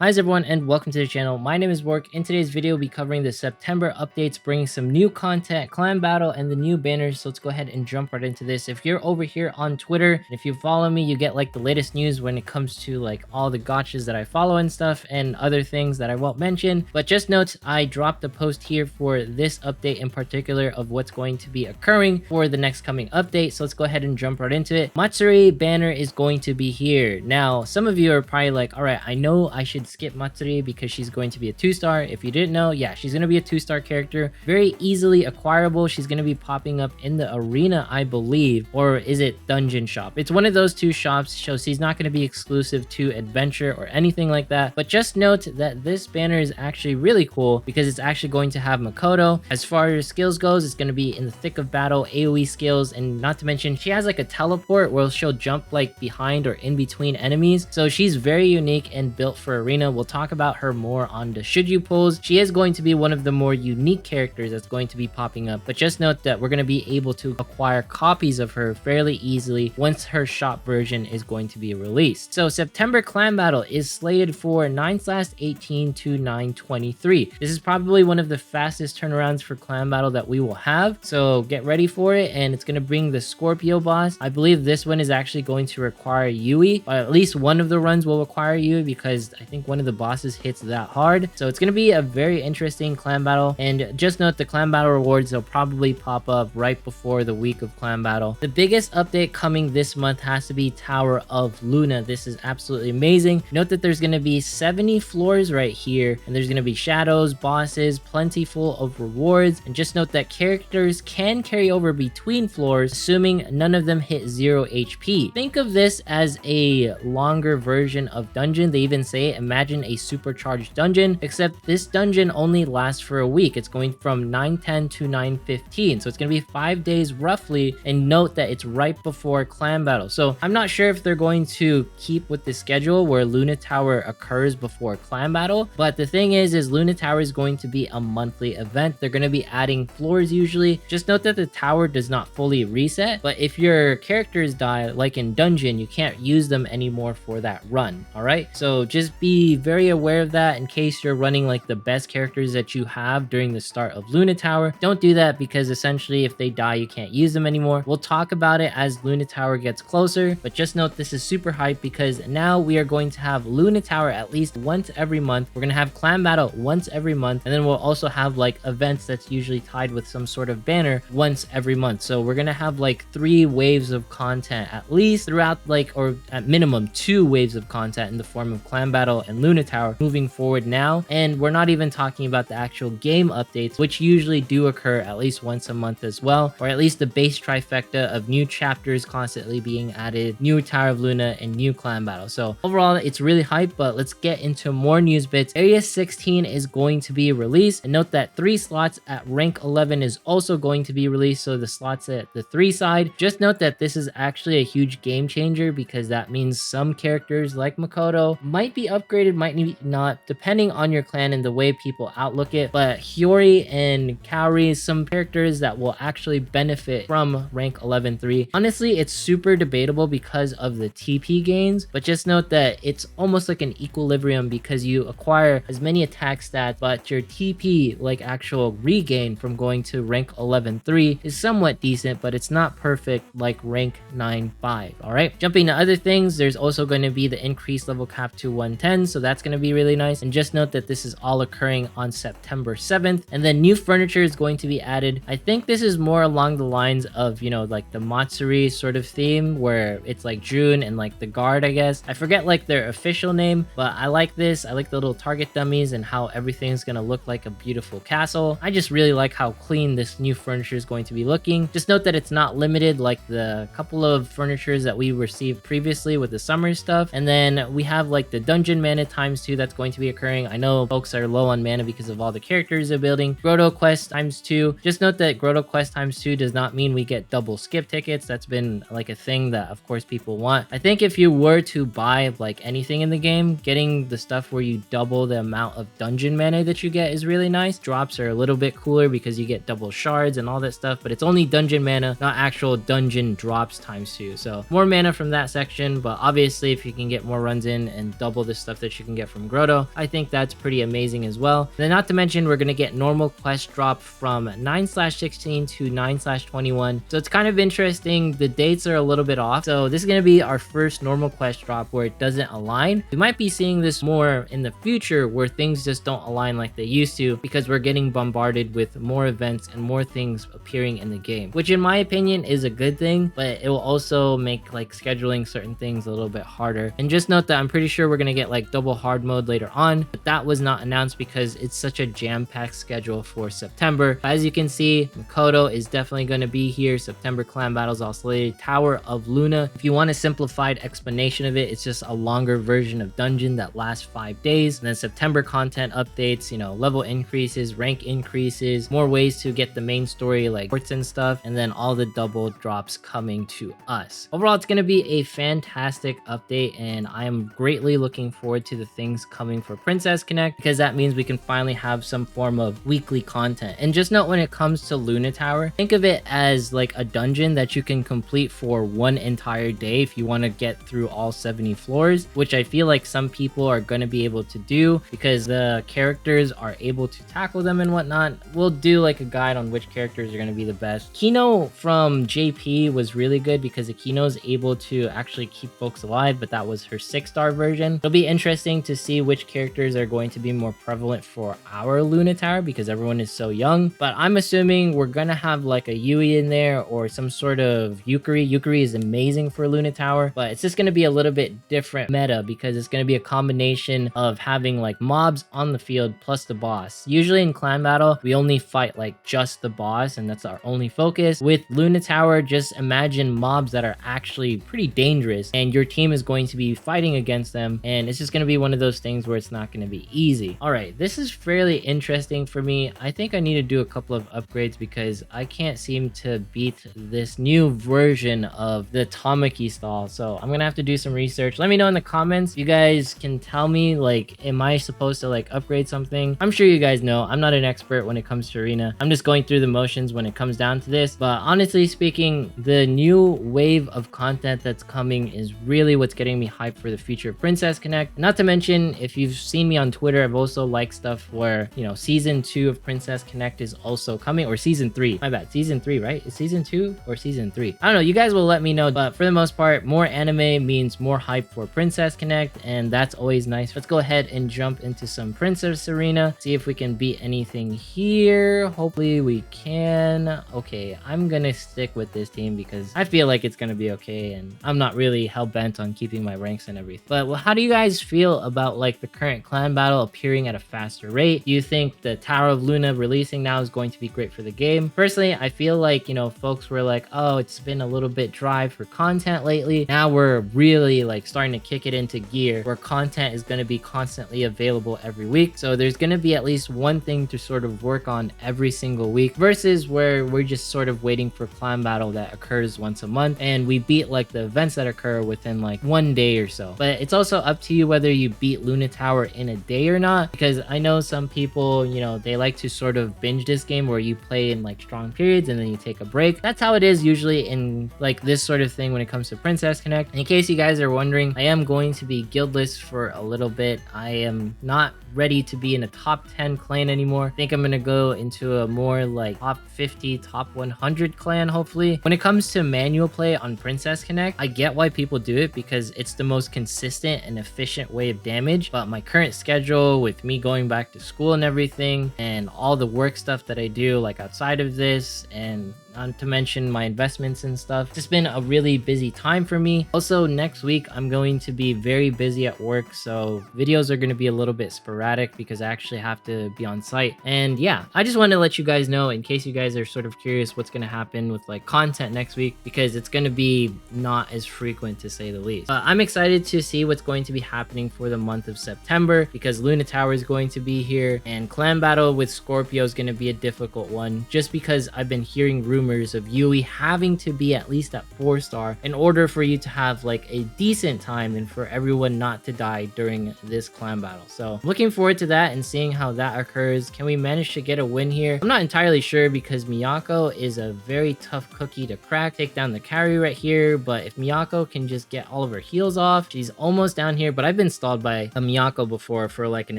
Hi everyone and welcome to the channel. My name is Work. In today's video we'll be covering the September updates, bringing some new content, clan battle, and the new banners. So let's go ahead and jump right into this. If you're over here on Twitter, and if you follow me, you get like the latest news when it comes to like all the gotchas that I follow and stuff and other things that I won't mention. But just note, I dropped a post here for this update in particular of what's going to be occurring for the next coming update. So let's go ahead and jump right into it. Matsuri Banner is going to be here. Now, some of you are probably like, all right, I know I should skip Matsuri because she's going to be a 2-star. If you didn't know, yeah, she's going to be a 2-star character, very easily acquirable. She's going to be popping up in the arena, I believe, or is it dungeon shop? It's one of those two shops, so she's not going to be exclusive to adventure or anything like that. But just note that this banner is actually really cool because it's actually going to have Makoto. As far as skills goes, it's going to be in the thick of battle, AoE skills, and not to mention she has like a teleport where she'll jump like behind or in between enemies. So she's very unique and built for arena. We'll talk about her more on the should you pulls. She is going to be one of the more unique characters that's going to be popping up, but just note that we're going to be able to acquire copies of her fairly easily once her shop version is going to be released. So September clan battle is slated for 9/18 to 9/23. This is probably one of the fastest turnarounds for clan battle that we will have, so get ready for it. And it's going to bring the Scorpio boss. I believe this one is actually going to require Yui, or at least one of the runs will require Yui because I think one of the bosses hits that hard. So it's going to be a very interesting clan battle. And just note the clan battle rewards, they'll probably pop up right before the week of clan battle. The biggest update coming this month has to be Tower of Luna. This is absolutely amazing. Note that there's going to be 70 floors right here, and there's going to be shadows, bosses, plenty full of rewards. And just note that characters can carry over between floors, assuming none of them hit 0 HP. Think of this as a longer version of dungeon. They even say imagine a supercharged dungeon, except this dungeon only lasts for a week. It's going from 9/10 to 9/15, so it's going to be 5 days roughly. And note that it's right before clan battle, so I'm not sure if they're going to keep with the schedule where Luna Tower occurs before clan battle. But the thing is Luna Tower is going to be a monthly event. They're going to be adding floors usually. Just note that the tower does not fully reset, but if your characters die like in dungeon, you can't use them anymore for that run. All right, so just be very aware of that in case you're running like the best characters that you have during the start of Luna Tower. Don't do that because essentially if they die you can't use them anymore. We'll talk about it as Luna Tower gets closer, but just note this is super hype because now we are going to have Luna Tower at least once every month. We're going to have clan battle once every month, and then we'll also have like events that's usually tied with some sort of banner once every month. So we're going to have like 3 waves of content at least throughout, like, or at minimum 2 waves of content in the form of clan battle and Luna Tower moving forward now. And we're not even talking about the actual game updates, which usually do occur at least once a month as well, or at least the base trifecta of new chapters constantly being added, new Tower of Luna, and new clan battle. So overall it's really hype. But let's get into more news bits. Area 16 is going to be released, and note that 3 slots at rank 11 is also going to be released, so the slots at the 3 side. Just note that this is actually a huge game changer because that means some characters like Makoto might be upgraded, might not, depending on your clan and the way people outlook it. But Hiyori and Kaori, some characters that will actually benefit from rank 11-3. Honestly, it's super debatable because of the TP gains, but just note that it's almost like an equilibrium because you acquire as many attack stats, but your TP, like actual regain from going to rank 11-3, is somewhat decent, but it's not perfect like rank 9-5. All right, jumping to other things, there's also going to be the increased level cap to 110, so that's going to be really nice. And just note that this is all occurring on September 7th, and then new furniture is going to be added. I think this is more along the lines of, you know, like the Matsuri sort of theme where it's like June and like the guard, I guess. I forget like their official name, but I like this. I like the little target dummies and how everything's going to look like a beautiful castle. I just really like how clean this new furniture is going to be looking. Just note that it's not limited like the couple of furnitures that we received previously with the summer stuff. And then we have like the dungeon mana ×2 that's going to be occurring. I know folks are low on mana because of all the characters they're building. Grotto quest ×2. Just note that Grotto quest ×2 does not mean we get double skip tickets. That's been like a thing that of course people want. I think if you were to buy like anything in the game, getting the stuff where you double the amount of dungeon mana that you get is really nice. Drops are a little bit cooler because you get double shards and all that stuff, but it's only dungeon mana, not actual dungeon drops ×2. So more mana from that section, but obviously if you can get more runs in and double the stuff that that you can get from Grotto. I think that's pretty amazing as well. And then not to mention, we're going to get normal quest drop from 9/16 to 9/21. So it's kind of interesting. The dates are a little bit off. So this is going to be our first normal quest drop where it doesn't align. We might be seeing this more in the future where things just don't align like they used to, because we're getting bombarded with more events and more things appearing in the game, which in my opinion is a good thing, but it will also make like scheduling certain things a little bit harder. And just note that I'm pretty sure we're going to get like double hard mode later on, but that was not announced because it's such a jam-packed schedule for September. As you can see, Makoto is definitely going to be here. September clan battles oscillated Tower of Luna. If you want a simplified explanation of it, it's just a longer version of dungeon that lasts 5 days. And then September content updates, you know, level increases, rank increases, more ways to get the main story like ports and stuff, and then all the double drops coming to us. Overall, it's going to be a fantastic update, and I am greatly looking forward to the things coming for Princess Connect, because that means we can finally have some form of weekly content. And just note, when it comes to Luna Tower, think of it as like a dungeon that you can complete for one entire day if you want to get through all 70 floors, which I feel like some people are going to be able to do because the characters are able to tackle them and whatnot. We'll do like a guide on which characters are going to be the best. Kino from JP was really good because Akino is able to actually keep folks alive, but that was her 6-star version. It'll be interesting to see which characters are going to be more prevalent for our Luna Tower because everyone is so young, but I'm assuming we're gonna have like a Yui in there or some sort of Yukari. Yukari is amazing for Luna Tower, but it's just gonna be a little bit different meta because it's gonna be a combination of having like mobs on the field plus the boss. Usually in clan battle, we only fight like just the boss and that's our only focus. With Luna Tower, just imagine mobs that are actually pretty dangerous and your team is going to be fighting against them, and it's just going to be one of those things where it's not going to be easy. All right, this is fairly interesting for me. I think I need to do a couple of upgrades because I can't seem to beat this new version of the Tamaki stall. So I'm gonna have to do some research. Let me know in the comments. You guys can tell me, like, am I supposed to like upgrade something? I'm sure you guys know I'm not an expert when it comes to arena. I'm just going through the motions when it comes down to this. But honestly speaking, the new wave of content that's coming is really what's getting me hyped for the future of Princess Connect. Not to mention, if you've seen me on Twitter, I've also liked stuff where, you know, season 2 of Princess Connect is also coming, or season 3. My bad, season 3, right? Is season 2 or season 3? I don't know. You guys will let me know. But for the most part, more anime means more hype for Princess Connect, and that's always nice. Let's go ahead and jump into some Princess Arena. See if we can beat anything here. Hopefully we can. Okay, I'm gonna stick with this team because I feel like it's gonna be okay, and I'm not really hell-bent on keeping my ranks and everything. But well, how do you guys feel about like the current clan battle appearing at a faster rate? Do you think the Tower of Luna releasing now is going to be great for the game? Personally, I feel like, you know, folks were like, oh, it's been a little bit dry for content lately. Now we're really like starting to kick it into gear where content is going to be constantly available every week. So there's going to be at least one thing to sort of work on every single week versus where we're just sort of waiting for clan battle that occurs once a month and we beat like the events that occur within like one day or so. But it's also up to you whether you beat Luna Tower in a day or not, because I know some people, you know, they like to sort of binge this game where you play in like strong periods and then you take a break. That's how it is usually in like this sort of thing when it comes to Princess Connect. In case you guys are wondering, I am going to be guildless for a little bit. I am not ready to be in a top 10 clan anymore. I think I'm gonna go into a more like top 50, top 100 clan, hopefully. When it comes to manual play on Princess Connect, I get why people do it because it's the most consistent and efficient way of damage, but my current schedule with me going back to school and everything and all the work stuff that I do like outside of this, and not to mention my investments and stuff, it's just been a really busy time for me. Also, next week I'm going to be very busy at work, so videos are going to be a little bit sporadic because I actually have to be on site. And yeah, I just wanted to let you guys know in case you guys are sort of curious what's going to happen with like content next week, because it's going to be not as frequent to say the least. But I'm excited to see what's going to be happening for the month of September because Luna Tower is going to be here, and clan battle with Scorpio is going to be a difficult one just because I've been hearing rumors rumors of Yui having to be at least at 4-star in order for you to have like a decent time and for everyone not to die during this clan battle. So looking forward to that and seeing how that occurs. Can we manage to get a win here? I'm not entirely sure because Miyako is a very tough cookie to crack. Take down the carry right here, but if Miyako can just get all of her heals off, she's almost down here, but I've been stalled by a Miyako before for like an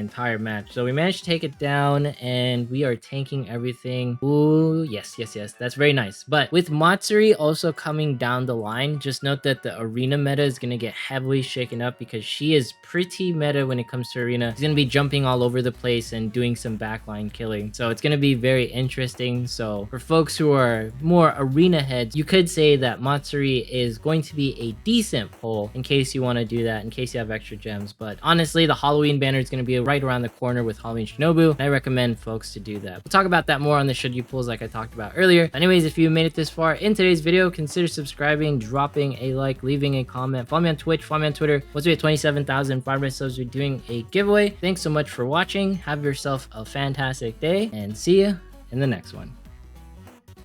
entire match. So we managed to take it down and we are tanking everything. Ooh, yes, that's very nice. But with Matsuri also coming down the line, just note that the arena meta is going to get heavily shaken up because she is pretty meta when it comes to arena. She's going to be jumping all over the place and doing some backline killing. So it's going to be very interesting. So for folks who are more arena heads, you could say that Matsuri is going to be a decent pull in case you want to do that, in case you have extra gems. But honestly, the Halloween banner is going to be right around the corner with Halloween Shinobu. I recommend folks to do that. We'll talk about that more on the should you pulls like I talked about earlier. Anyways, if you made it this far in today's video, consider subscribing, dropping a like, leaving a comment, follow me on Twitch, follow me on Twitter. Once we hit 27,500 subs, we're doing a giveaway. Thanks so much for watching. Have yourself a fantastic day and see you in the next one.